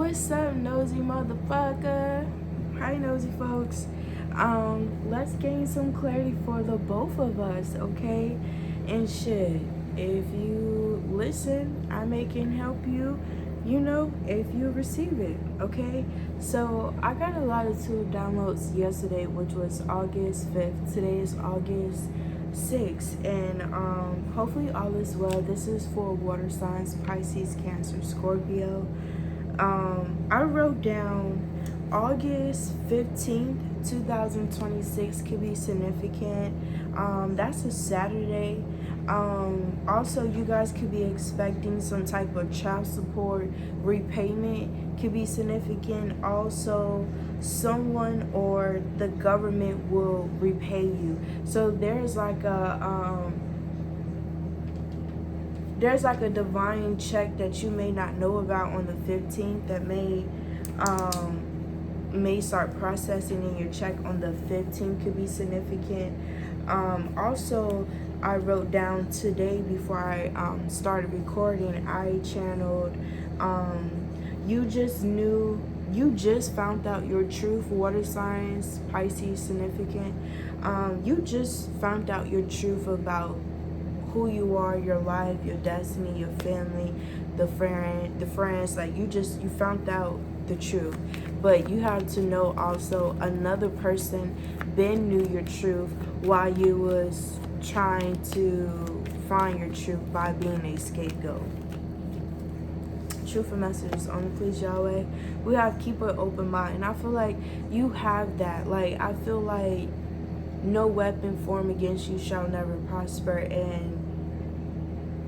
what's up, nosy motherfucker? Hi, nosy folks. Let's gain some clarity for the both of us, okay? And shit, if you listen, I may can help you, if you receive it, okay? So I got a lot of two downloads yesterday, which was August 5th. Today is August 6th, and hopefully all is well. This is for water signs: Pisces, Cancer, Scorpio. I wrote down August 15th, 2026 could be significant. That's a Saturday. Also, you guys could be expecting some type of child support repayment, could be significant. Also, someone or the government will repay you. So there's like a divine check that you may not know about on the 15th that may start processing in your check on the 15th, could be significant. Also, I wrote down today before I started recording, I channeled you just found out your truth, water signs, Pisces, significant. You just found out your truth about who you are, your life, your destiny, your family, the friends. Like you found out the truth. But you have to know also another person been knew your truth while you was trying to find your truth by being a scapegoat. Truth and messages only, please, Yahweh. We have to keep an open mind, and I feel like you have that. Like I feel like no weapon formed against you shall never prosper, and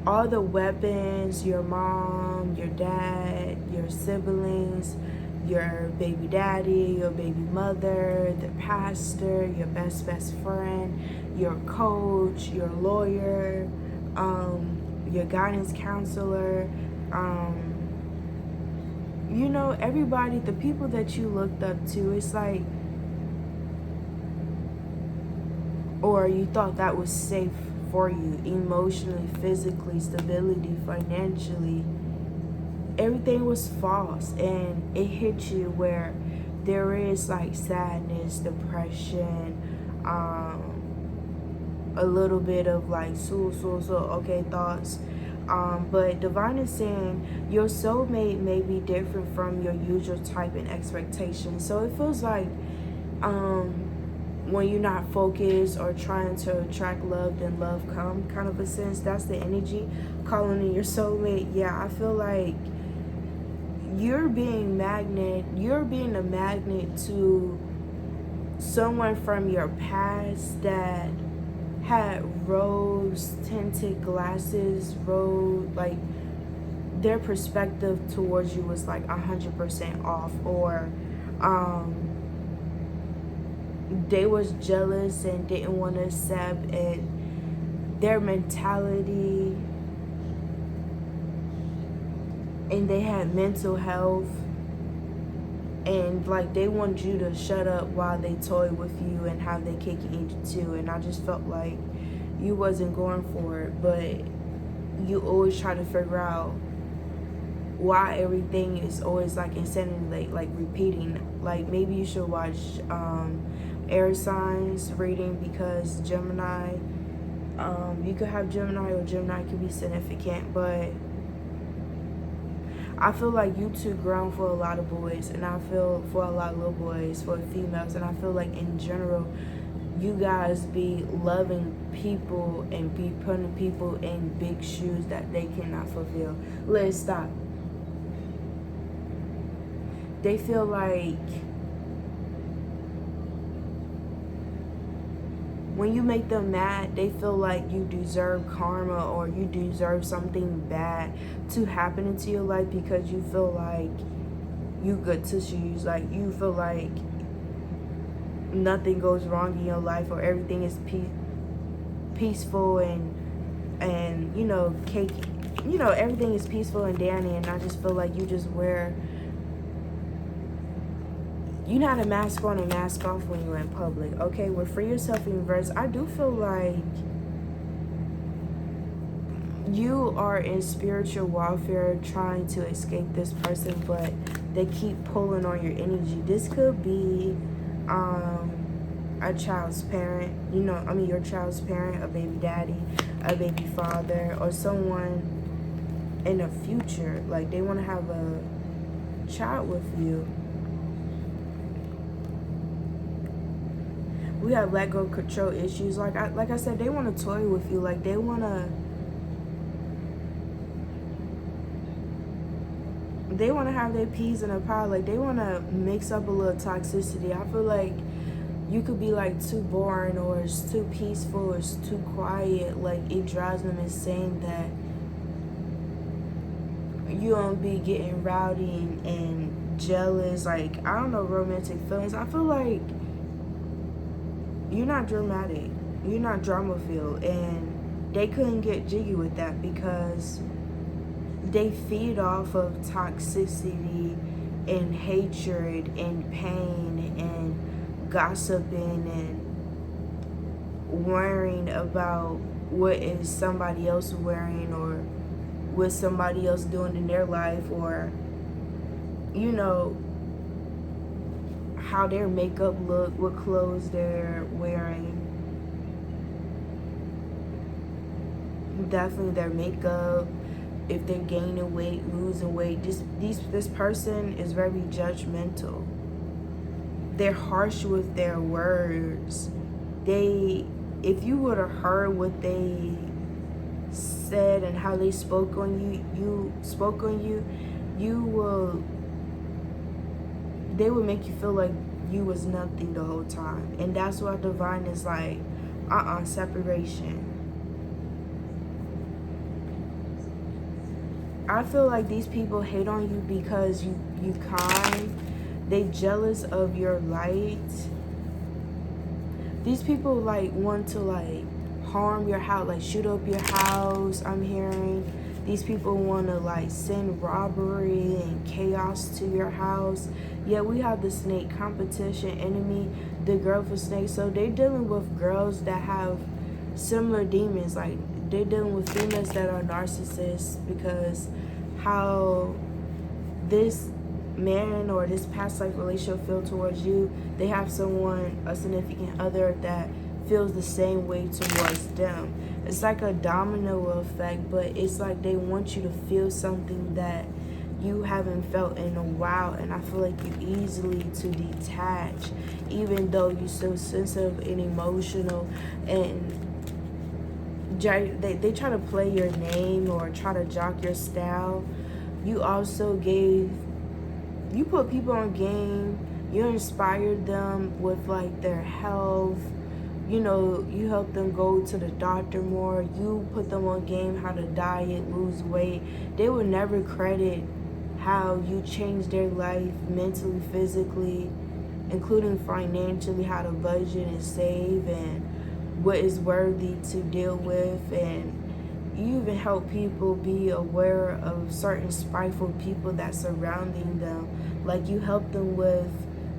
all the weapons, your mom, your dad, your siblings, your baby daddy, your baby mother, the pastor, your best friend, your coach, your lawyer, your guidance counselor, everybody, the people that you looked up to, it's like, or you thought that was safe for you emotionally, physically, stability, financially, everything was false, and it hit you where there is like sadness, depression, a little bit of like thoughts. But divine is saying your soulmate may be different from your usual type and expectation. So it feels like when you're not focused or trying to attract love, then love come, kind of a sense. That's the energy calling in your soulmate. Yeah, I feel like you're being a magnet to someone from your past that had rose tinted glasses, like their perspective towards you was like 100% off, or they was jealous and didn't want to accept, and their mentality, and they had mental health, and like they wanted you to shut up while they toy with you and how they kick you too. And I just felt like you wasn't going for it, but you always try to figure out why everything is always like insanely like repeating. Like maybe you should watch air signs reading, because Gemini, you could have Gemini, or Gemini could be significant, but I feel like you too grown for a lot of boys, and I feel for a lot of little boys, for females, and I feel like in general you guys be loving people and be putting people in big shoes that they cannot fulfill. Let's stop. They feel like when you make them mad, they feel like you deserve karma, or you deserve something bad to happen into your life, because you feel like you good tissues, like you feel like nothing goes wrong in your life, or everything is peaceful and cake, everything is peaceful and dandy. And I just feel like you just wear, you know how to mask on and mask off when you're in public. Okay, well, free yourself in reverse. I do feel like you are in spiritual warfare trying to escape this person, but they keep pulling on your energy. This could be a child's parent, your child's parent, a baby daddy, a baby father, or someone in the future. Like, they want to have a child with you. We have let go control issues. Like I said, they want to toy with you. Like, they want to have their peas in a pie. Like, they want to mix up a little toxicity. I feel like you could be like too boring, or it's too peaceful, or it's too quiet. Like, it drives them insane that you don't be getting rowdy and jealous. Like, I don't know, romantic feelings. I feel like you're not dramatic. You're not drama filled. And they couldn't get jiggy with that because they feed off of toxicity and hatred and pain and gossiping and worrying about what is somebody else wearing, or what somebody else doing in their life, or how their makeup look, what clothes they're wearing. Definitely their makeup, if they're gaining weight, losing weight. This person is very judgmental. They're harsh with their words. If you would have heard what they said and how they spoke on you, they would make you feel like you was nothing the whole time. And that's why divine is like, separation. I feel like these people hate on you because you kind. They jealous of your light. These people like want to like harm your house, like shoot up your house. I'm hearing these people want to like send robbery and chaos to your house. Yeah, we have the snake competition enemy, the girl for snakes. So they're dealing with girls that have similar demons. Like, they're dealing with females that are narcissists, because how this man or this past life relationship feel towards you, they have someone, a significant other, that feels the same way towards them. It's like a domino effect, but it's like they want you to feel something that you haven't felt in a while. And I feel like you're easily to detach, even though you're so sensitive and emotional, and they try to play your name or try to jock your style. You also you put people on game. You inspired them with like their health. You help them go to the doctor more. You put them on game how to diet, lose weight. They would never credit how you changed their life mentally, physically, including financially, how to budget and save, and what is worthy to deal with. And you even help people be aware of certain spiteful people that's surrounding them. Like, you help them with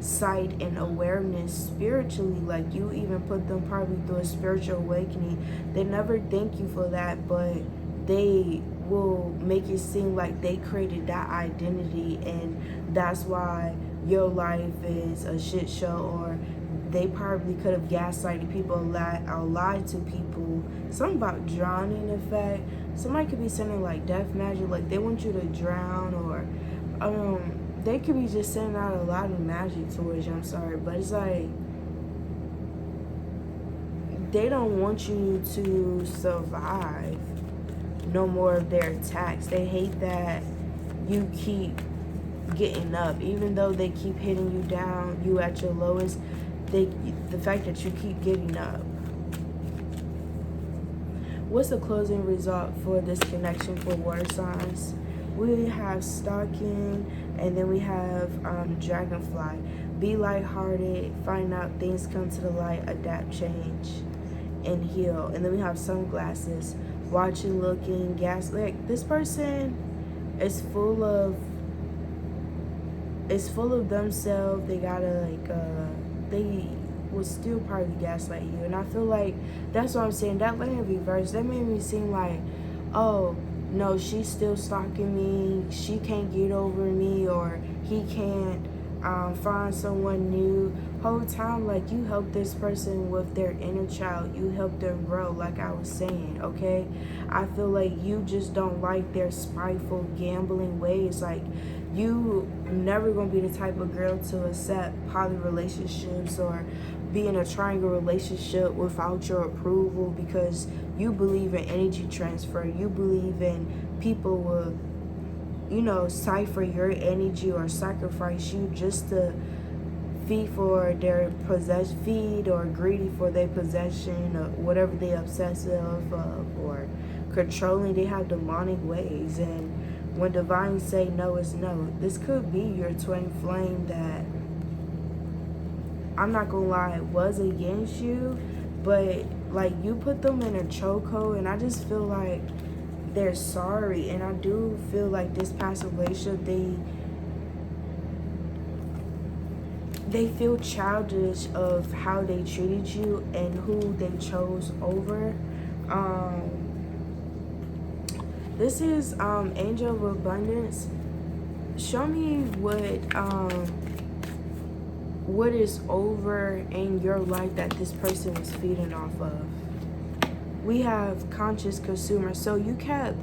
sight and awareness spiritually. Like, you even put them probably through a spiritual awakening. They never thank you for that, but they will make it seem like they created that identity, and that's why your life is a shit show. Or they probably could have gaslighted people or lied to people. Something about drowning effect. Somebody could be sending like death magic, like they want you to drown, or they could be just sending out a lot of magic towards you. I'm sorry, but it's like they don't want you to survive no more of their attacks. They hate that you keep getting up, even though they keep hitting you down, you at your lowest. The fact that you keep getting up. What's the closing result for this connection for water signs? We have stalking, and then we have dragonfly. Be lighthearted, find out things come to the light, adapt, change, and heal. And then we have sunglasses, watching, looking, like this person is full of themselves. They gotta they will still probably gaslight you. And I feel like that's what I'm saying. That land in reverse, that made me seem like, oh, no, she's still stalking me, she can't get over me, or he can't find someone new. Whole time, like, you help this person with their inner child, you help them grow, like I was saying, okay? I feel like you just don't like their spiteful gambling ways. Like, you never gonna be the type of girl to accept poly relationships or be in a triangle relationship without your approval, because you believe in energy transfer. You believe in people will, you know, cipher your energy or sacrifice you just to feed for their feed or greedy for their possession, or whatever they obsessive or controlling. They have demonic ways, and when divine say no is no. This could be your twin flame that, I'm not gonna lie, was against you, but like, you put them in a chokehold, and I just feel like they're sorry. And I do feel like this past relationship, they feel childish of how they treated you and who they chose over. This is Angel of Abundance. Show me what is over in your life that this person is feeding off of. We have conscious consumer. So you kept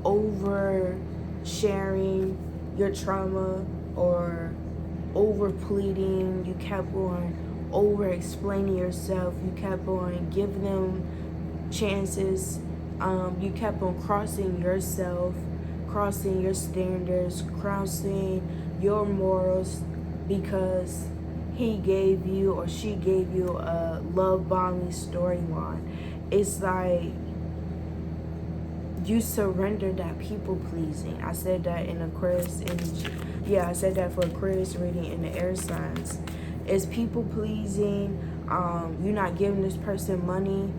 over sharing your trauma or over pleading. You kept on over explaining yourself. You kept on giving them chances. You kept on crossing yourself, crossing your standards, crossing your morals, because he gave you or she gave you a love bombing storyline. It's like you surrendered that people pleasing. I said that in Aquarius energy. Yeah, I said that for Aquarius reading in the air signs. It's people pleasing. You're not giving this person money.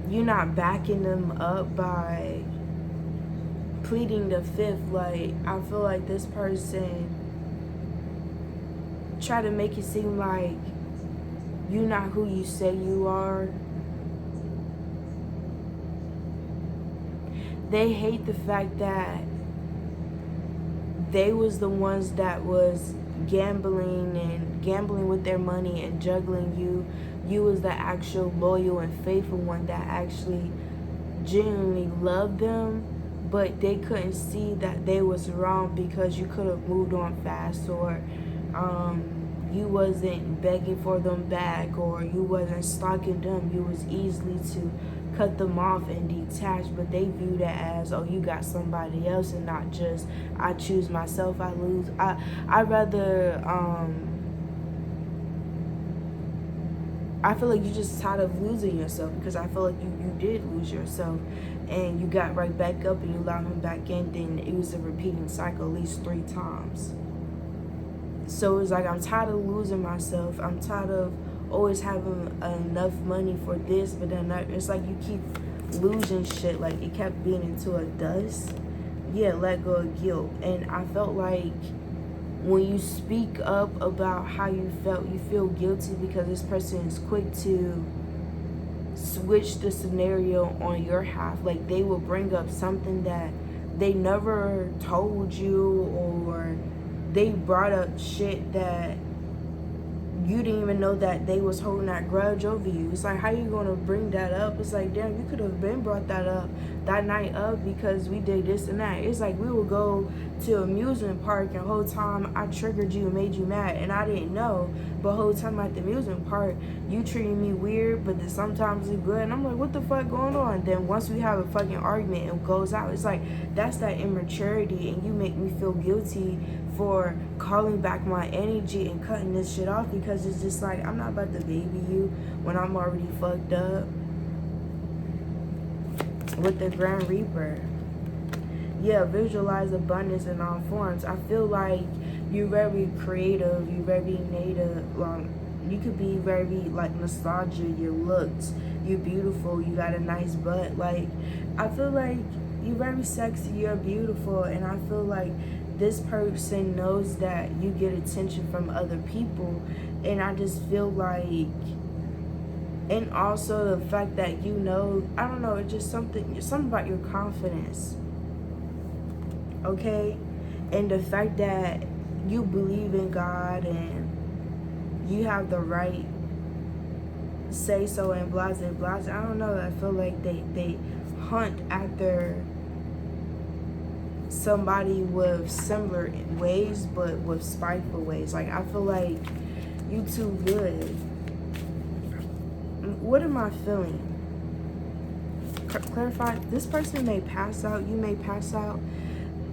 You're not backing them up by pleading the fifth. Like, I feel like this person try to make it seem like you're not who you say you are. They hate the fact that they was the ones that was gambling with their money and juggling you. You was the actual loyal and faithful one that actually genuinely loved them, but they couldn't see that they was wrong because you could have moved on fast, or you wasn't begging for them back, or you wasn't stalking them. You was easily to cut them off and detach, but they view that as, oh, you got somebody else, and not just, I choose myself, I lose. I rather, I feel like you just tired of losing yourself, because I feel like you did lose yourself, and you got right back up and you allowed him back in. Then it was a repeating cycle at least 3 times. So it's like, I'm tired of losing myself. I'm tired of always having enough money for this, but then it's like you keep losing shit. Like, it kept being into a dust. Yeah, let go of guilt. And I felt like when you speak up about how you felt, you feel guilty because this person is quick to switch the scenario on your half. Like, they will bring up something that they never told you, or they brought up shit that you didn't even know that they was holding that grudge over you. It's like, how you gonna bring that up? It's like, damn, you could have been brought that up that night up because we did this and that. It's like, we would go to amusement park and whole time I triggered you and made you mad, and I didn't know, but whole time at the amusement park you treating me weird, but then sometimes it's good, and I'm like, what the fuck going on? Then once we have a fucking argument and it goes out, it's like, that's that immaturity, and you make me feel guilty for calling back my energy and cutting this shit off, because it's just like, I'm not about to baby you when I'm already fucked up with the Grand Reaper. Yeah, visualize abundance in all forms. I feel like you're very creative, you're very native, you could be very like nostalgia, your looks, you're beautiful, you got a nice butt. Like, I feel like you're very sexy, you're beautiful, and I feel like this person knows that you get attention from other people, and I just feel like And also the fact that you know, I don't know, it's just something about your confidence, okay? And the fact that you believe in God and you have the right say so and blase blase. I don't know, I feel like they hunt after somebody with similar ways but with spiteful ways. Like, I feel like you too good. What am I feeling? Clarify. This person may pass out. You may pass out.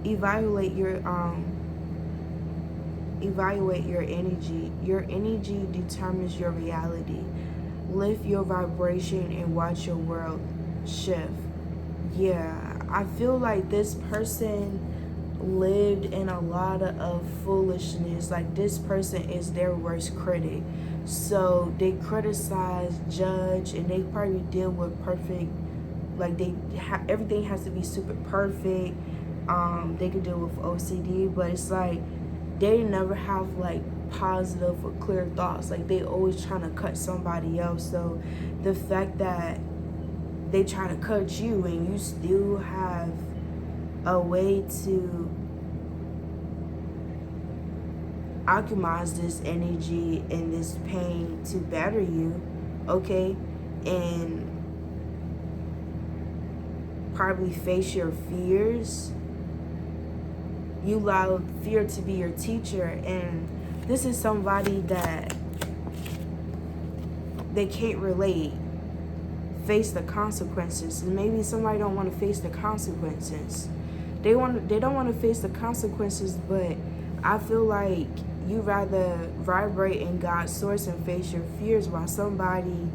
Evaluate your energy. Your energy determines your reality. Lift your vibration and watch your world shift. Yeah, I feel like this person lived in a lot of foolishness. Like, this person is their worst critic. So they criticize, judge, and they probably deal with perfect, like everything has to be super perfect. They could deal with OCD, but it's like they never have like positive or clear thoughts. Like, they always trying to cut somebody else. So the fact that they try to cut you and you still have a way to alchemize this energy and this pain to better you, okay, and probably face your fears. You allow fear to be your teacher, and this is somebody that they can't relate, face the consequences. And maybe somebody don't want to face the consequences. They don't want to face the consequences, but I feel like you rather vibrate in God's source and face your fears, while somebody,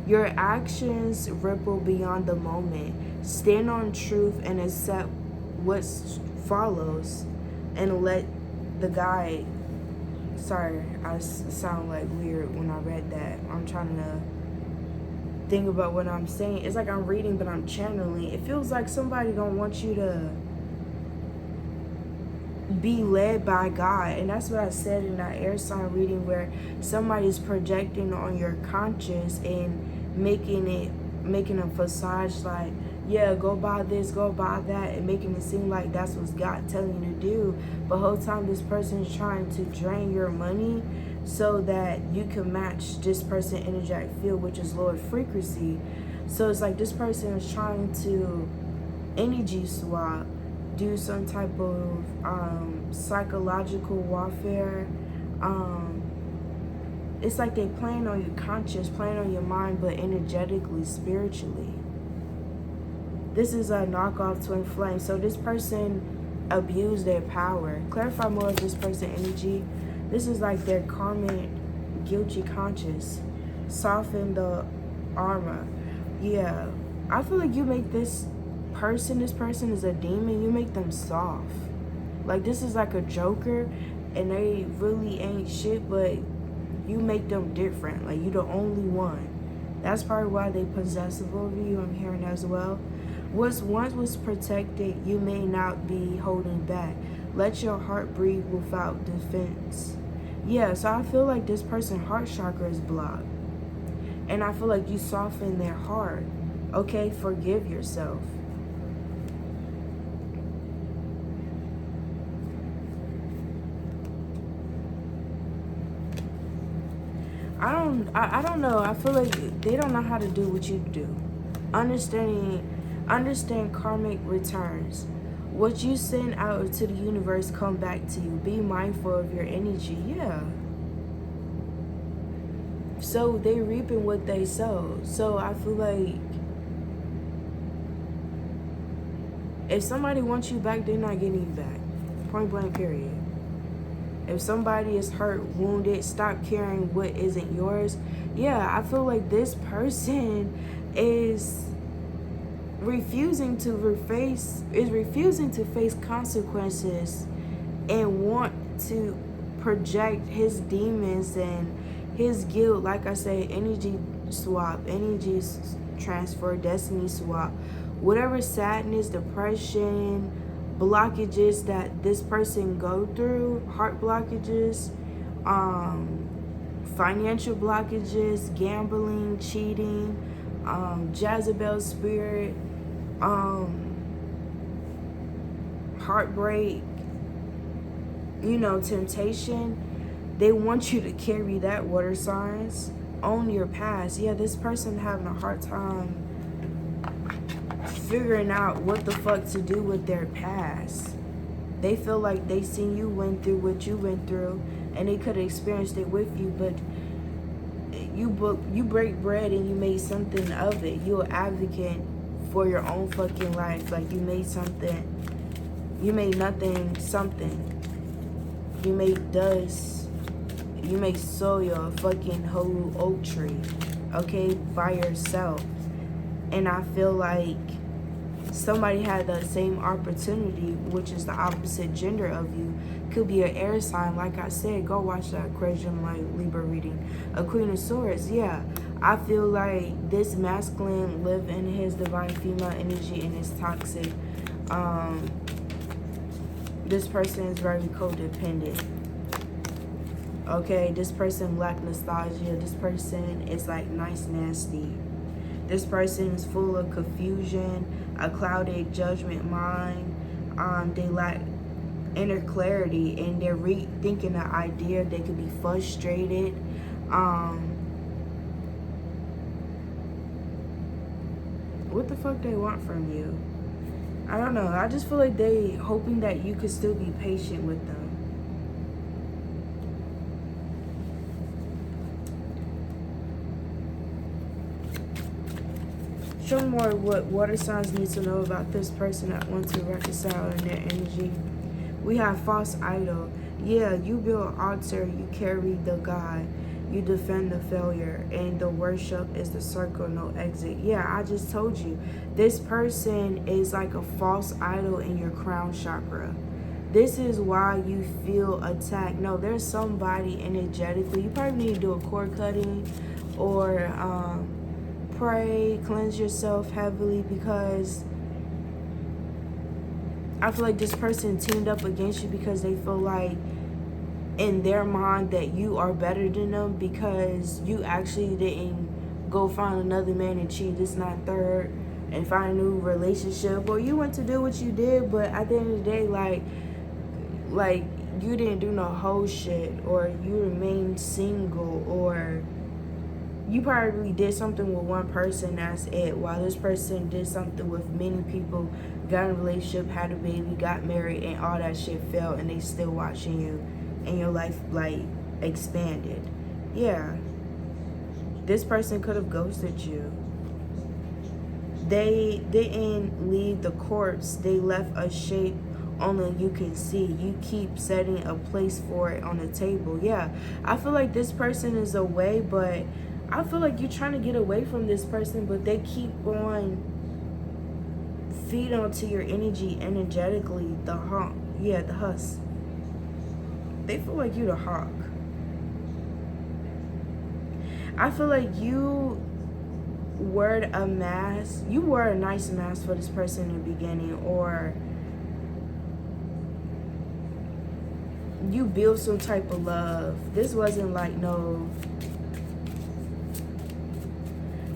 your actions ripple beyond the moment. Stand on truth and accept what follows, and let the guide. Sorry, I sound like weird when I read that. I'm trying to think about what I'm saying. It's like I'm reading, but I'm channeling. It feels like somebody don't want you to be led by God. And that's what I said in that air sign reading, where somebody's projecting on your conscious and making a facade like, yeah, go buy this, go buy that, and making it seem like that's what God telling you to do. But the whole time this person is trying to drain your money so that you can match this person energetic field, which is lower frequency. So it's like this person is trying to energy swap, do some type of psychological warfare. It's like they playing on your conscious, playing on your mind, but energetically, spiritually. This is a knockoff twin flame. So this person abused their power. Clarify more of this person energy. This is like their karmic, guilty conscious. Soften the armor. Yeah, I feel like you make this person is a demon, you make them soft. Like, this is like a joker and they really ain't shit, but you make them different. Like, you the only one. That's probably why they possessive over you, I'm hearing as well. What once was protected, you may not be holding back. Let your heart breathe without defense. Yeah, so I feel like this person's heart chakra is blocked. And I feel like you soften their heart. Okay, forgive yourself. I don't know. I feel like they don't know how to do what you do. Understand karmic returns. What you send out to the universe come back to you. Be mindful of your energy. Yeah. So they reaping what they sow. So I feel like if somebody wants you back, they're not getting you back. Point blank, period. If somebody is hurt, wounded, stop carrying what isn't yours. Yeah, I feel like this person is refusing to face consequences and want to project his demons and his guilt. Like I say, energy swap, energy transfer, destiny swap. Whatever sadness, depression, blockages that this person go through, heart blockages, financial blockages, gambling, cheating, Jezebel spirit, heartbreak, temptation. They want you to carry that, water signs. Own your past. Yeah, this person having a hard time figuring out what the fuck to do with their past. They feel like they seen you went through what you went through, and they could have experienced it with you, but you break bread and you made something of it. You're an advocate for your own fucking life. Like, you made something. You made nothing something. You made dust. You make soil a fucking whole oak tree, okay, by yourself. And I feel like somebody had the same opportunity, which is the opposite gender of you. Could be an air sign. Like I said, go watch that Aquarian like Libra reading. A Queen of Swords, yeah. I feel like this masculine live in his divine female energy and is toxic. This person is very codependent. Okay, this person lack nostalgia. This person is like nice nasty. This person is full of confusion, a clouded judgment mind. They lack inner clarity, and they're rethinking the idea. They could be frustrated. What the fuck they want from you? I don't know. I just feel like they hoping that you could still be patient with them. Show more what water signs need to know about this person that wants to reconcile in their energy. We have false idol. Yeah, you build an altar, you carry the God, you defend the failure, and the worship is the circle, no exit. Yeah, I just told you. This person is like a false idol in your crown chakra. This is why you feel attacked. No, there's somebody energetically. You probably need to do a cord cutting or pray, cleanse yourself heavily, because I feel like this person teamed up against you because they feel like in their mind that you are better than them, because you actually didn't go find another man and cheat this, not third, and find a new relationship, or you went to do what you did, but at the end of the day, like you didn't do no whole shit, or you remained single, or you probably did something with one person, that's it, while this person did something with many people, got in a relationship, had a baby, got married, and all that shit failed, and they still watching you, and your life like expanded. Yeah, this person could have ghosted you. They didn't leave the corpse, they left a shape only you can see. You keep setting a place for it on the table. Yeah, I feel like this person is away, but I feel like you're trying to get away from this person, but they keep on feed onto your energy energetically. The hawk. Yeah, the husk. They feel like you the hawk. I feel like you wore a mask. You wore a nice mask for this person in the beginning, or you built some type of love. This wasn't like no,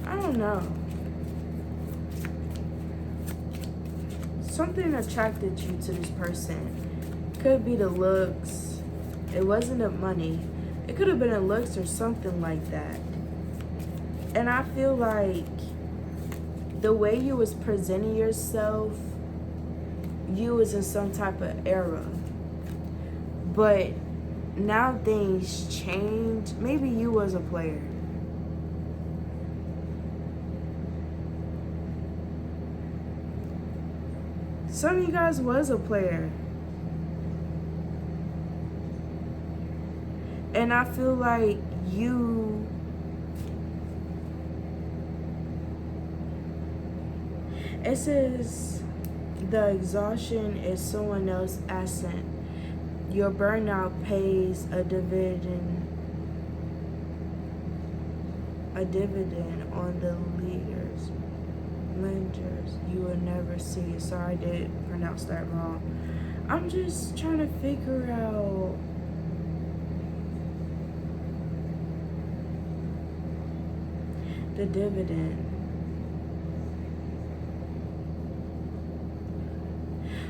I don't know. Something attracted you to this person. Could be the looks. It wasn't the money. It could have been the looks or something like that. And I feel like the way you was presenting yourself, you was in some type of era. But now things change. Maybe you was a player. Some of you guys was a player. And I feel like you, it says the exhaustion is someone else's asset. Your burnout pays a dividend on the lenders you will never see. Sorry, I did pronounce that wrong. I'm just trying to figure out The dividend.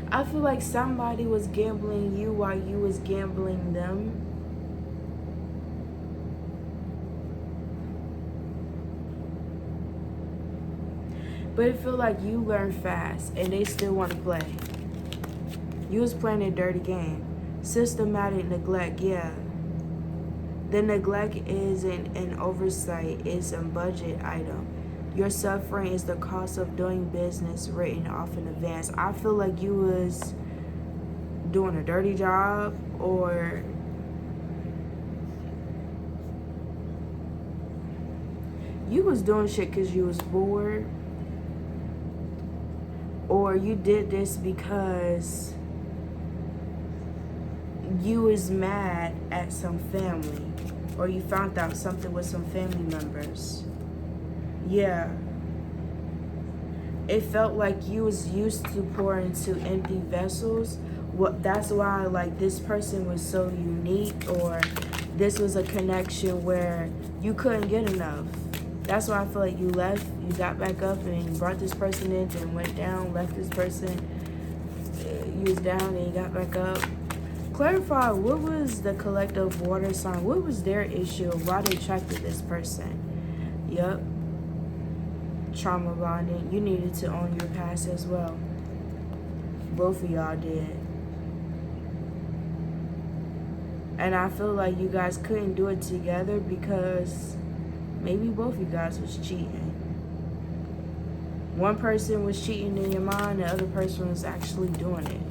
I feel like somebody was gambling you while you was gambling them. But it feel like you learn fast and they still want to play. You was playing a dirty game. Systematic neglect, yeah. The neglect isn't an oversight, it's a budget item. Your suffering is the cost of doing business written off in advance. I feel like you was doing a dirty job, or you was doing shit because you was bored, or you did this because you was mad at some family, or you found out something with some family members. Yeah. It felt like you was used to pour into empty vessels. That's why, like, this person was so unique, or this was a connection where you couldn't get enough. That's why I feel like you left, you got back up, and you brought this person in, then went down, left this person, you was down, and you got back up. Clarify, what was the collective water sign? What was their issue? Why they attracted this person? Yep. Trauma bonding. You needed to own your past as well. Both of y'all did. And I feel like you guys couldn't do it together because maybe both of you guys was cheating. One person was cheating in your mind, the other person was actually doing it.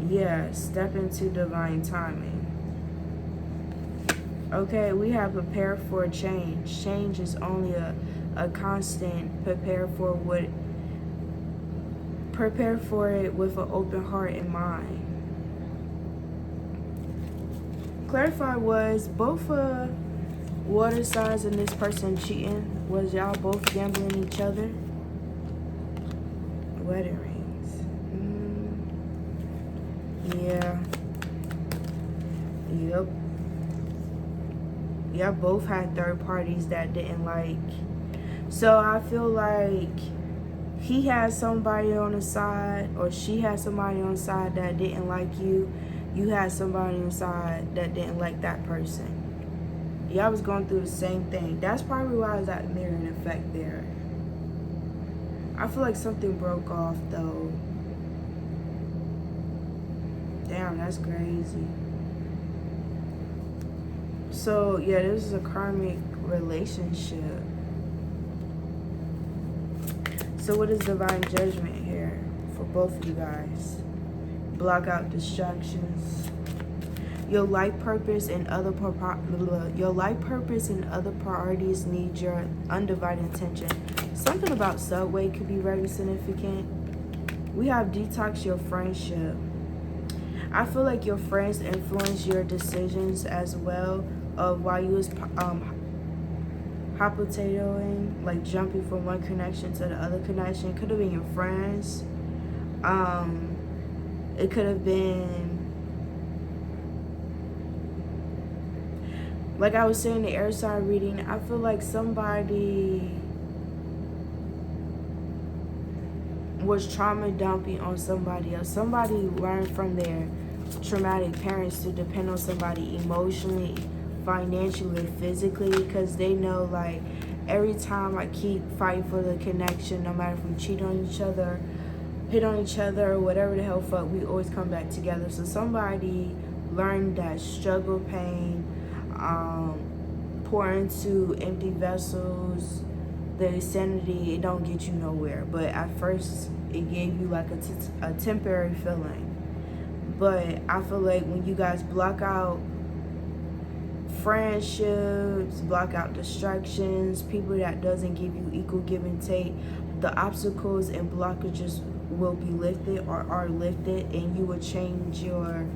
Yeah, step into divine timing. Okay, we have prepared for a change. Change is only a constant. Prepare for it with an open heart and mind. Clarify, was both water signs and this person cheating? Was y'all both gambling each other? Wedding rings. Yeah. Yep. Y'all both had third parties that didn't like. So I feel like he had somebody on the side, or she had somebody on the side that didn't like you. You had somebody on the side that didn't like that person. Y'all was going through the same thing. That's probably why there's that mirroring effect there. I feel like something broke off though. Damn, that's crazy. So yeah, this is a karmic relationship. So what is divine judgment here for both of you guys? Block out distractions. Your life purpose and other priorities need your undivided attention. Something about Subway could be very significant. We have detox your friendship. I feel like your friends influence your decisions as well, of why you was hot potatoing, like jumping from one connection to the other connection. It could have been your friends. It could have been, like I was saying, the air sign reading. I feel like somebody was trauma dumping on somebody else. Somebody learned from their traumatic parents to depend on somebody emotionally, financially, physically, because they know, like, every time I keep fighting for the connection, no matter if we cheat on each other, hit on each other, or whatever the hell fuck, we always come back together. So somebody learned that struggle, pain, pour into empty vessels, the insanity, it don't get you nowhere. But at first, it gave you like a temporary feeling. But I feel like when you guys block out friendships, block out distractions, people that doesn't give you equal give and take, the obstacles and blockages will be lifted or are lifted, and you will change your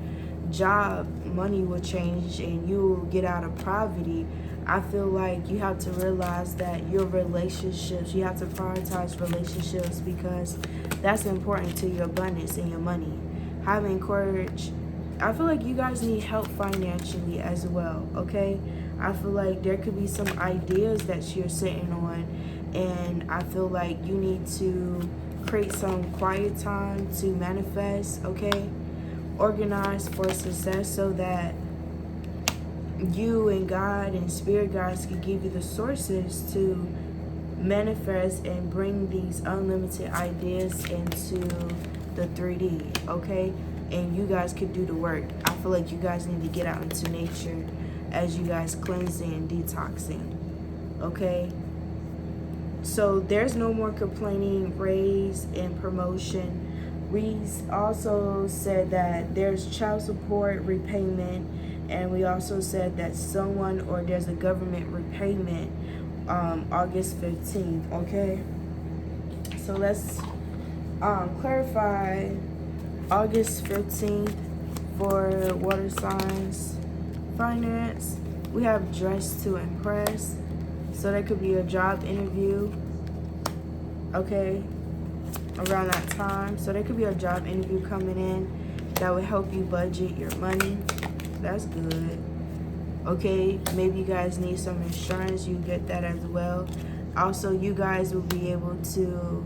job, money will change, and you will get out of poverty. I feel like you have to realize that your relationships, you have to prioritize relationships, because that's important to your abundance and your money. Having courage. I feel like you guys need help financially as well, okay? I feel like there could be some ideas that you're sitting on, and I feel like you need to create some quiet time to manifest, okay? Organize for success so that you and God and spirit guides can give you the sources to manifest and bring these unlimited ideas into the 3D, okay? And you guys can do the work. I feel like you guys need to get out into nature as you guys cleansing and detoxing, okay? So there's no more complaining, raise, and promotion. We also said that there's child support repayment, and we also said that someone or there's a government repayment August 15th, okay? So let's clarify August 15th for water signs finance. We have dress to impress. So that could be a job interview, okay, around that time. So there could be a job interview coming in that would help you budget your money. That's good. Okay, maybe you guys need some insurance. You get that as well. Also, you guys will be able to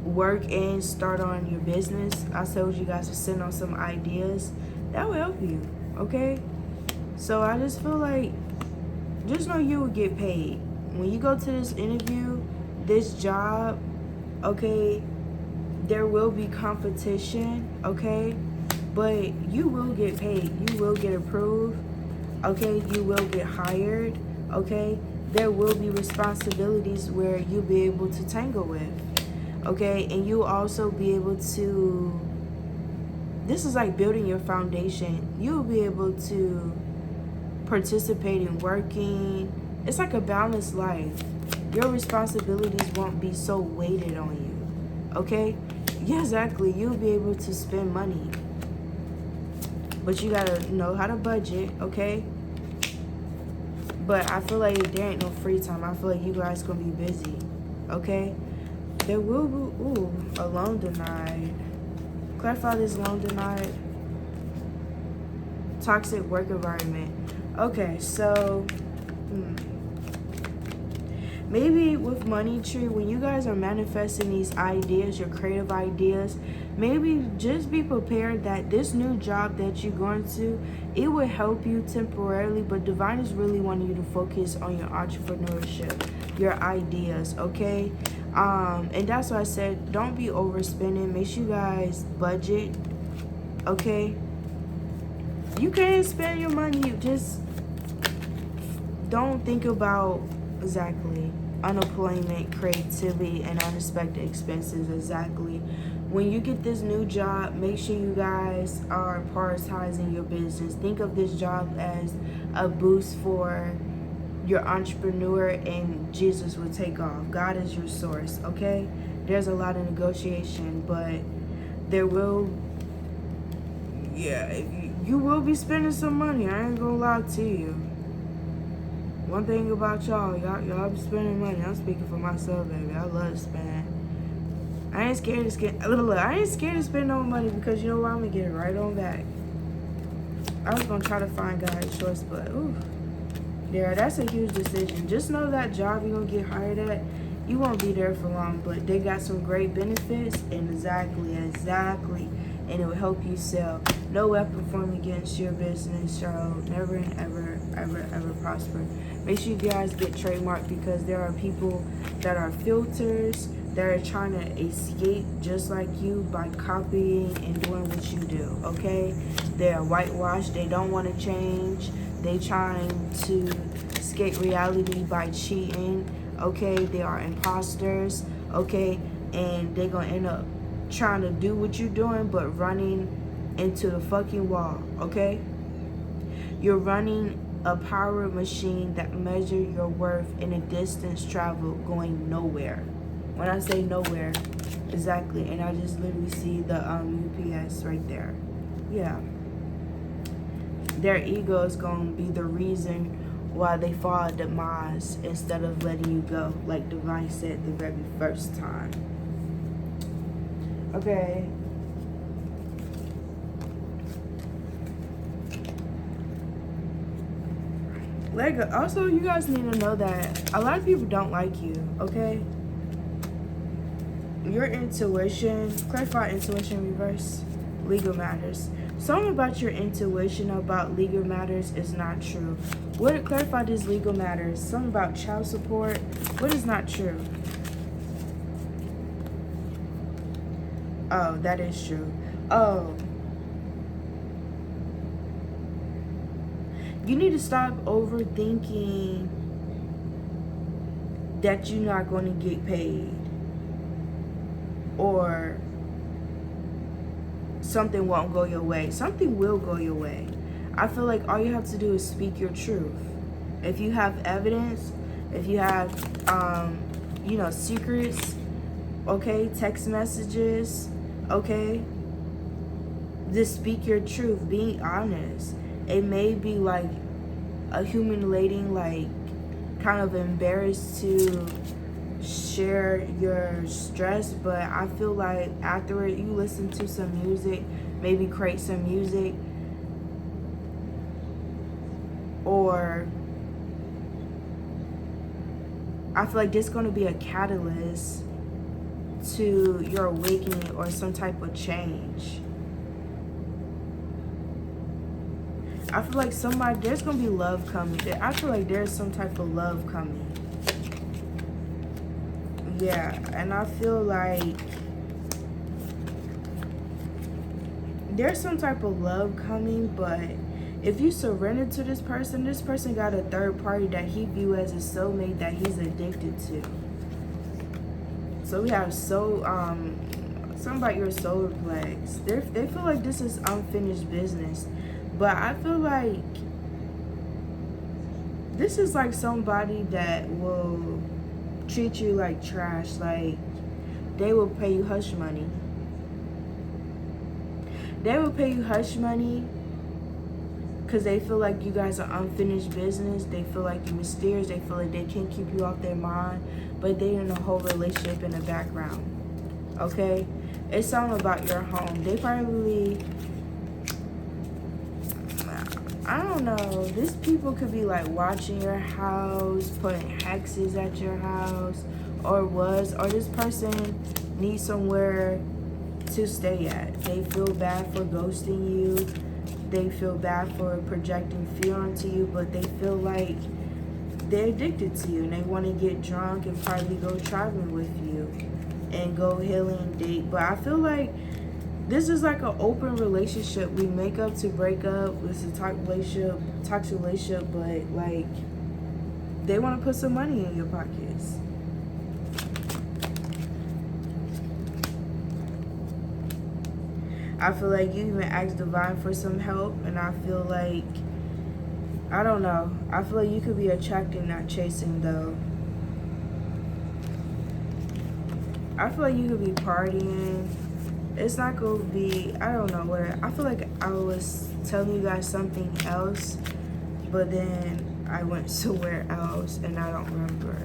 work and start on your business. I told you guys to send on some ideas. That will help you, okay? So I just feel like, just know you will get paid. When you go to this interview, this job, okay, there will be competition, okay? But you will get paid. You will get approved, okay? You will get hired, okay? There will be responsibilities where you'll be able to tangle with, okay? And you'll also be able to, this is like building your foundation. You'll be able to participate in working. It's like a balanced life. Your responsibilities won't be so weighted on you, okay? Yeah, exactly. You'll be able to spend money, but you gotta know how to budget, okay? But I feel like there ain't no free time. I feel like you guys gonna be busy, okay? There will be, a loan denied. Clarify this loan denied. Toxic work environment. Okay, so maybe with money tree, when you guys are manifesting these ideas, your creative ideas, maybe just be prepared that this new job that you're going to, it will help you temporarily, but divine is really wanting you to focus on your entrepreneurship, your ideas, okay? And that's why I said don't be overspending. Make sure you guys budget, okay? You can't spend your money. Just don't think about exactly unemployment, creativity, and unexpected expenses. Exactly. When you get this new job, make sure you guys are prioritizing your business. Think of this job as a boost for your entrepreneur, and Jesus will take off. God is your source, okay? There's a lot of negotiation, but there will, you will be spending some money. I ain't gonna lie to you. One thing about y'all be spending money. I'm speaking for myself, baby. I love to spend. I ain't scared to spend no money, because you know what? I'm gonna get it right on back. I was gonna try to find God's choice, but yeah, that's a huge decision. Just know that job you're gonna get hired at, you won't be there for long, but they got some great benefits, and exactly, and it will help you sell. No weapon formed against your business shall never and ever prosper. Make sure you guys get trademarked, because there are people that are filters that are trying to escape just like you by copying and doing what you do, okay? They are whitewashed. They don't want to change. They trying to escape reality by cheating, okay? They are imposters, okay? And they're going to end up trying to do what you're doing, but running into the fucking wall, okay? You're running a power machine that measure your worth in a distance travel going nowhere. When I say nowhere, exactly, and I just literally see the UPS right there. Yeah. Their ego is going to be the reason why they fall at demise instead of letting you go, like Divine said the very first time. Okay. Let go. Also, you guys need to know that a lot of people don't like you, okay? Your intuition, clarify intuition reverse, legal matters. Something about your intuition about legal matters is not true. What clarify these legal matters? Something about child support. What is not true? Oh, that is true. Oh. You need to stop overthinking that you're not going to get paid. Or something won't go your way. Something will go your way. I feel like all you have to do is speak your truth. If you have evidence, if you have, you know, secrets, okay, text messages, okay, just speak your truth. Being honest. It may be like a humiliating, like kind of embarrassed to share your stress, but I feel like after you listen to some music, maybe create some music, or I feel like this is going to be a catalyst to your awakening or some type of change. I feel like there's going to be love coming. I feel like there's some type of love coming. Yeah, and I feel like there's some type of love coming, but if you surrender to this person got a third party that he views as a soulmate that he's addicted to. So we have something about your solar plex. They feel like this is unfinished business. But I feel like this is like somebody that will treat you like trash. Like, they will pay you hush money. They will pay you hush money because they feel like you guys are unfinished business. They feel like you're mysterious. They feel like they can't keep you off their mind. But they're in a whole relationship in the background. Okay? It's something about your home. They probably... I don't know. These people could be like watching your house, putting hexes at your house, or this person needs somewhere to stay at. They feel bad for ghosting you. They feel bad for projecting fear onto you, but they feel like they're addicted to you and they want to get drunk and probably go traveling with you and go healing date. But I feel like this is like an open relationship. We make up to break up. It's a toxic relationship, but like they want to put some money in your pockets. I feel like you even asked Divine for some help, and I feel like, I don't know. I feel like you could be attracting, not chasing, though. I feel like you could be partying. It's not going to be, I don't know where. I feel like I was telling you guys something else, but then I went somewhere else, and I don't remember.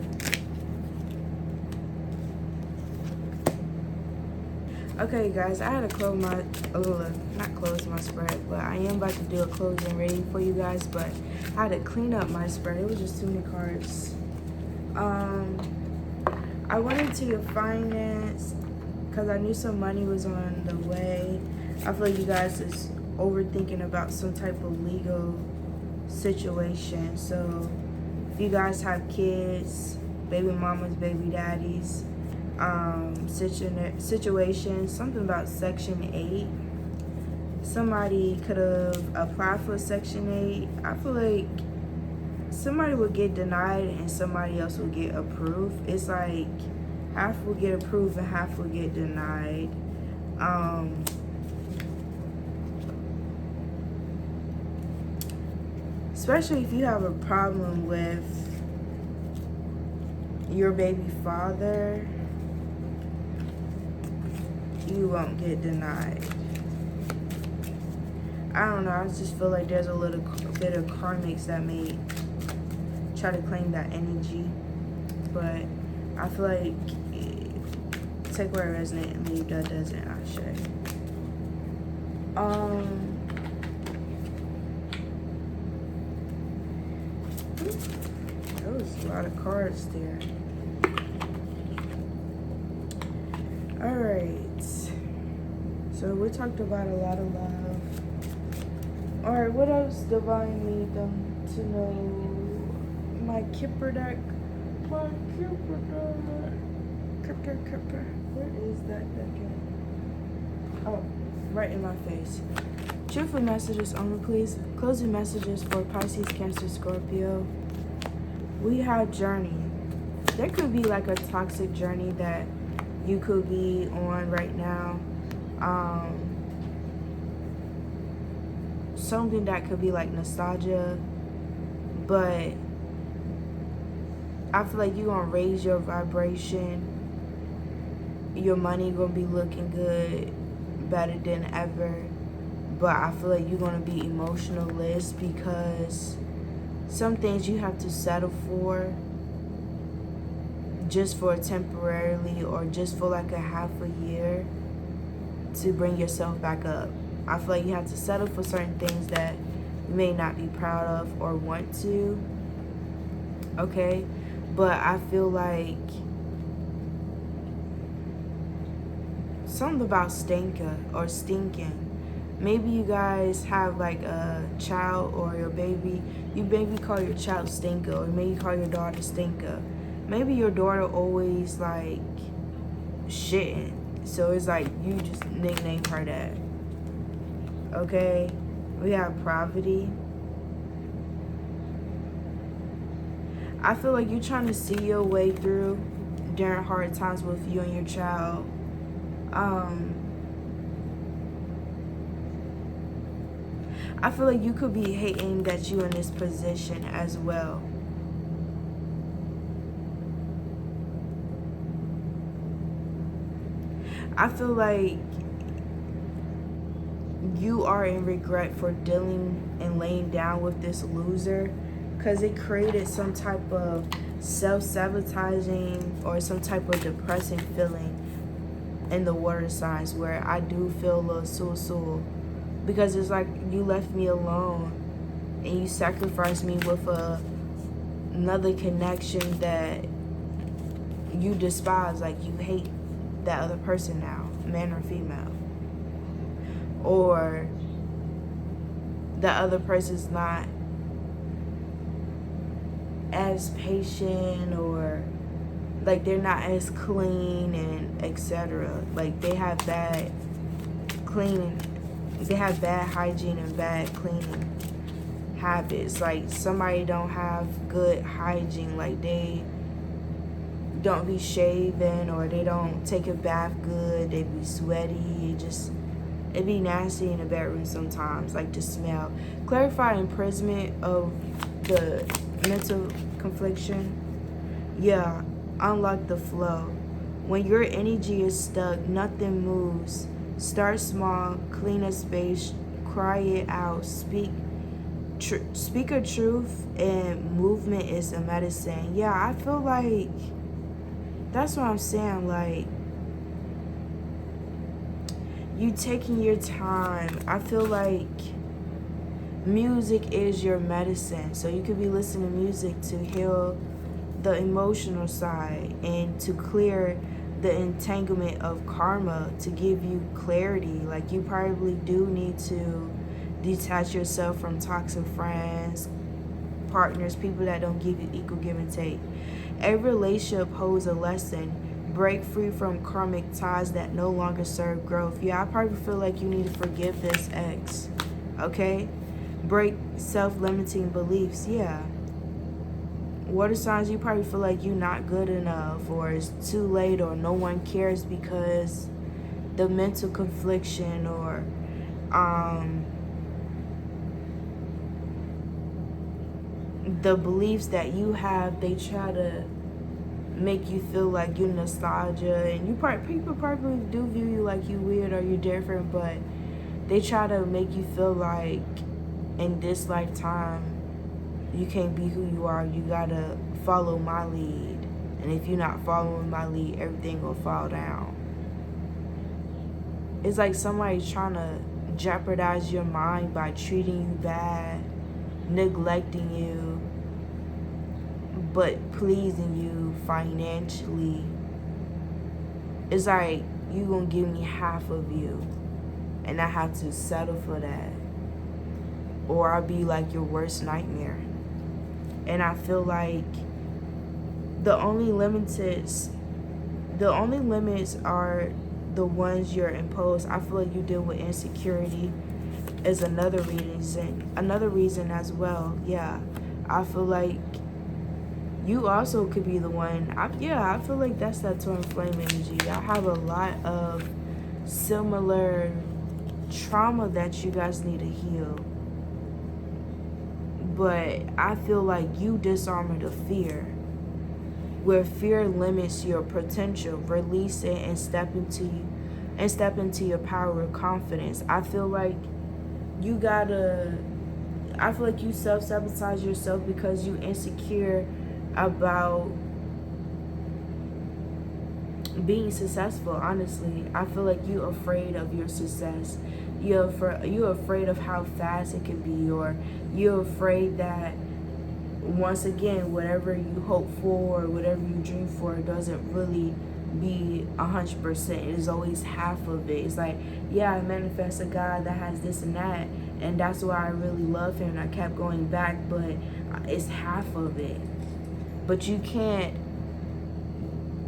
Okay, guys, I had to close not close my spread, but I am about to do a closing reading for you guys, but I had to clean up my spread. It was just too many cards. I went into your finance because I knew some money was on the way. I feel like you guys is overthinking about some type of legal situation. So if you guys have kids, baby mamas, baby daddies, situation, something about Section 8. Somebody could have applied for Section 8. I feel like somebody will get denied and somebody else will get approved. It's like half will get approved and half will get denied. Especially if you have a problem with your baby father, you won't get denied. I don't know, I just feel like there's a little bit of karmics that may try to claim that energy, but I feel like take where it resonates and leave that doesn't. I should. lot of cards there. Alright. So we talked about a lot of love. Alright, what else divine need them to know? My Kipper deck. My Kipper deck. Kipper. Where is that deck at? Oh, right in my face. Truthful messages only, please. Closing messages for Pisces, Cancer, Scorpio. We have journey. There could be like a toxic journey that you could be on right now. Something that could be like nostalgia, but I feel like you're gonna raise your vibration. Your money gonna be looking good, better than ever. But I feel like you're gonna be emotionalist because some things you have to settle for just for temporarily or just for like a half a year to bring yourself back up. I feel like you have to settle for certain things that you may not be proud of or want to. Okay? But I feel like something about stinker or stinking. Maybe you guys have like a child or your baby. You maybe call your child stinker, or maybe call your daughter stinker. Maybe your daughter always like shitting. So it's like you just nickname her that. Okay? We have poverty. I feel like you're trying to see your way through during hard times with you and your child. I feel like you could be hating that you're in this position as well. I feel like you are in regret for dealing and laying down with this loser because it created some type of self-sabotaging or some type of depressing feeling in the water signs where I do feel a little sul-sul. Because it's like you left me alone and you sacrificed me with another connection that you despise. Like you hate that other person now, man or female. Or the other person's not as patient, or like they're not as clean and etc. Like they have bad cleaning. They have bad hygiene and bad cleaning habits. Like somebody don't have good hygiene. Like they don't be shaving, or they don't take a bath good. They be sweaty. It be nasty in the bedroom sometimes. Like the smell. Clarify imprisonment of the mental confliction. Yeah, unlock the flow. When your energy is stuck, nothing moves. Start small, clean a space, cry it out, speak a truth, and movement is a medicine. Yeah, I feel like that's what I'm saying. Like you taking your time. I feel like music is your medicine. So you could be listening to music to heal the emotional side and to clear the entanglement of karma, to give you clarity. Like you probably do need to detach yourself from toxic friends, partners, people that don't give you equal give and take. Every relationship holds a lesson. Break free from karmic ties that no longer serve growth. Yeah, I probably feel like you need to forgive this ex. Okay? Break self-limiting beliefs. Yeah. Water signs, you probably feel like you're not good enough, or it's too late, or no one cares because the mental confliction, or the beliefs that you have, they try to make you feel like you're nostalgia, and people probably do view you like you weird or you're different, but they try to make you feel like in this lifetime you can't be who you are. You gotta follow my lead, and if you're not following my lead, everything will fall down. It's like somebody's trying to jeopardize your mind by treating you bad, neglecting you, but pleasing you financially, it's like you gonna give me half of you and I have to settle for that, or I'll be like your worst nightmare. And I feel like the only limits are the ones you're imposed. I feel like you deal with insecurity is another reason as well. Yeah, I feel like you also could be the one. I feel like that's that twin flame energy. I have a lot of similar trauma that you guys need to heal. But I feel like you disarming the fear. Where fear limits your potential, release it and step into your power with confidence. I feel like you self-sabotage yourself because you insecure about being successful. Honestly, I feel like you're afraid of your success. You're afraid of how fast it can be, or you're afraid that once again, whatever you hope for or whatever you dream for doesn't really be 100%. It is always half of it. It's like, yeah, I manifest a God that has this and that, and that's why I really love him and I kept going back, but it's half of it. But you can't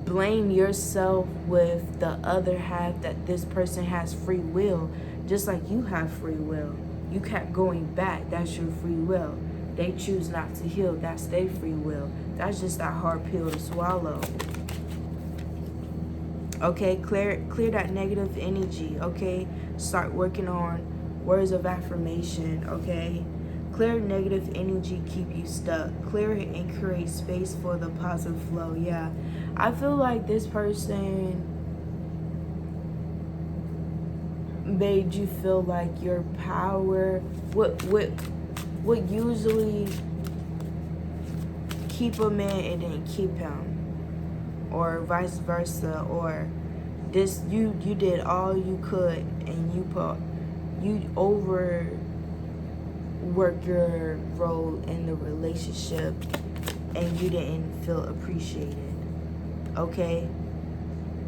blame yourself with the other half, that this person has free will, just like you have free will. You kept going back, that's your free will. They choose not to heal, that's their free will. That's just that hard pill to swallow. Okay, clear that negative energy, okay? Start working on words of affirmation, okay? Clear negative energy, keep you stuck. Clear it and create space for the positive flow. Yeah, I feel like this person made you feel like your power, what usually keep a man and then keep him, or vice versa, or this you did all you could and you overwork your role in the relationship and you didn't feel appreciated, okay?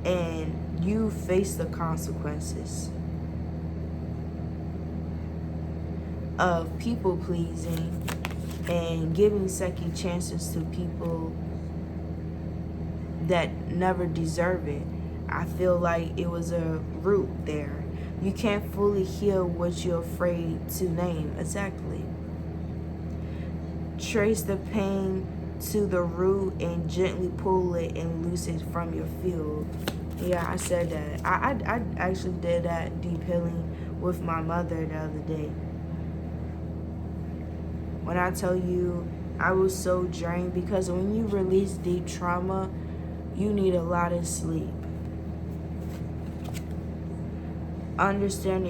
And you face the consequences of people pleasing and giving second chances to people that never deserve it. I feel like it was a root there. You can't fully heal what you're afraid to name. Exactly. Trace the pain to the root and gently pull it and loose it from your field. Yeah, I said that. I actually did that deep healing with my mother the other day. When I tell you, I was so drained, because when you release deep trauma, you need a lot of sleep. Understand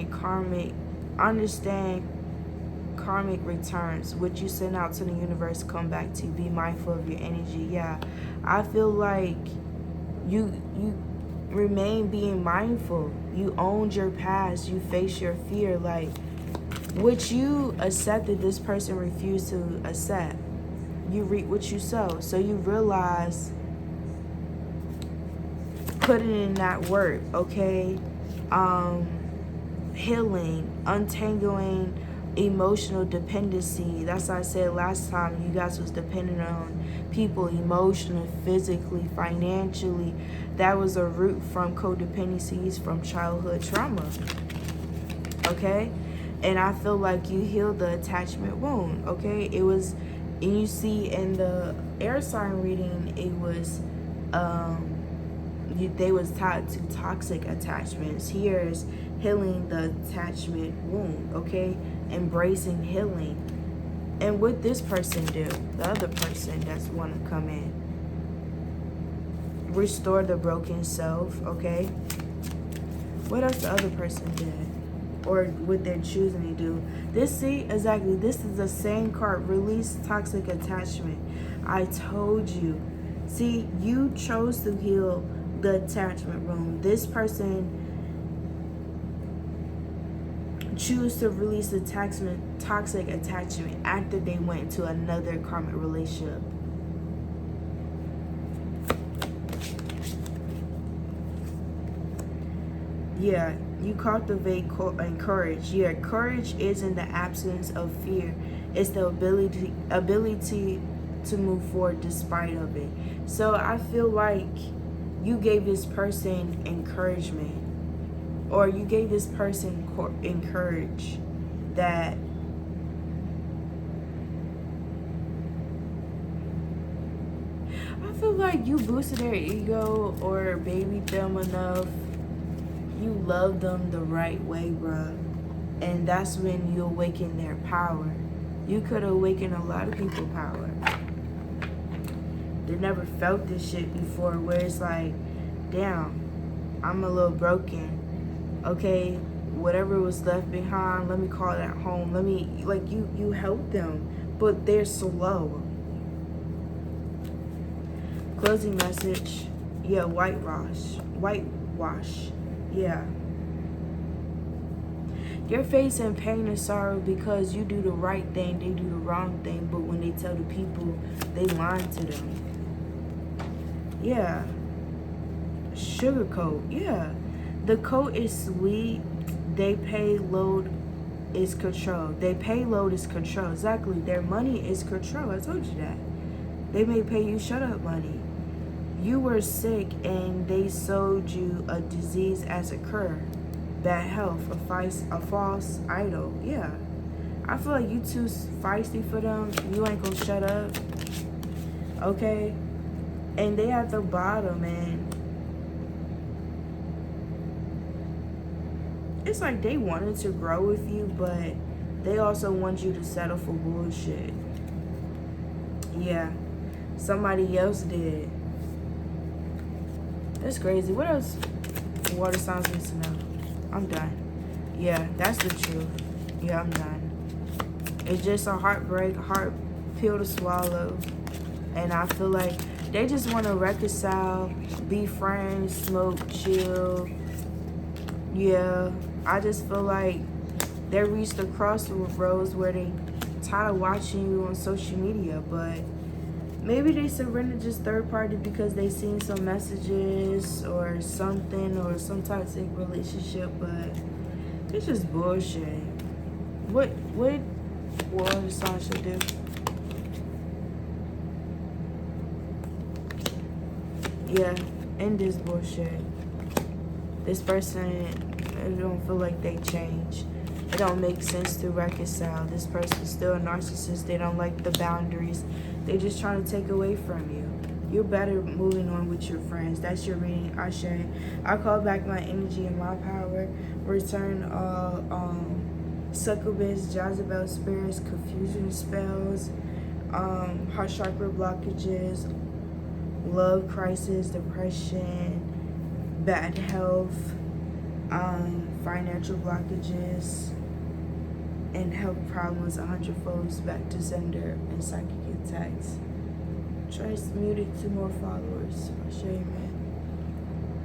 karmic returns. What you send out to the universe come back to you. Be mindful of your energy. Yeah, I feel like you remain being mindful. You owned your past. You face your fear. Like, what you accepted, this person refused to accept. You reap what you sow. So you realize, putting in that work, okay? Healing, untangling emotional dependency. That's why I said last time, you guys was dependent on people emotionally, physically, financially. That was a root from codependencies from childhood trauma, okay? And I feel like you healed the attachment wound, okay? It was, and you see in the air sign reading, it was, they was tied to toxic attachments. Here's healing the attachment wound, okay? Embracing healing. And what this person do, the other person that's want to come in, restore the broken self, okay? What else the other person did, or what they're choosing to do. This, see, exactly, this is the same card, release toxic attachment. I told you. See, you chose to heal the attachment wound. This person choose to release the toxic attachment after they went into another karmic relationship. Yeah, you cultivate and courage. Yeah, courage isn't the absence of fear. It's the ability to move forward despite of it. So I feel like you gave this person encouragement, or you gave this person encourage that I feel like you boosted their ego or babied them enough. You love them the right way, bruh. And that's when you awaken their power. You could awaken a lot of people's power. They never felt this shit before, where it's like, damn, I'm a little broken. Okay, whatever was left behind, let me call that home. Let me, like, you help them, but they're slow. Closing message. Yeah, whitewash. Yeah. You're facing pain and sorrow because you do the right thing, they do the wrong thing, but when they tell the people, they lie to them. Yeah. Sugarcoat. Yeah. The coat is sweet. They pay load is control. They pay load is control. Exactly. Their money is control. I told you that. They may pay you shut up money. You were sick and they sold you a disease as a cure. Bad health, a false idol. Yeah. I feel like you too feisty for them. You ain't gonna shut up. Okay? And they at the bottom, and it's like they wanted to grow with you, but they also want you to settle for bullshit. Yeah. Somebody else did. That's crazy. What else water signs need to know? I'm done. Yeah, that's the truth. Yeah, I'm done. It's just a heartbreak, hard pill to swallow. And I feel like they just want to reconcile, be friends, smoke, chill. Yeah, I just feel like they reached a crossroads where they tired of watching you on social media, but maybe they surrendered just third party because they seen some messages or something, or some toxic relationship, but it's just bullshit. What the song should do? Yeah, end this bullshit. This person, I don't feel like they change. It don't make sense to reconcile. This person's still a narcissist. They don't like the boundaries. They just trying to take away from you. You're better moving on with your friends. That's your reading, Ashe. I call back my energy and my power. Return all succubus, Jezebel spirits, confusion spells, heart chakra blockages, love crisis, depression, bad health, financial blockages, and health problems 100-fold back to sender, and psychic attacks. Try to mute it to more followers. I'll show you, man.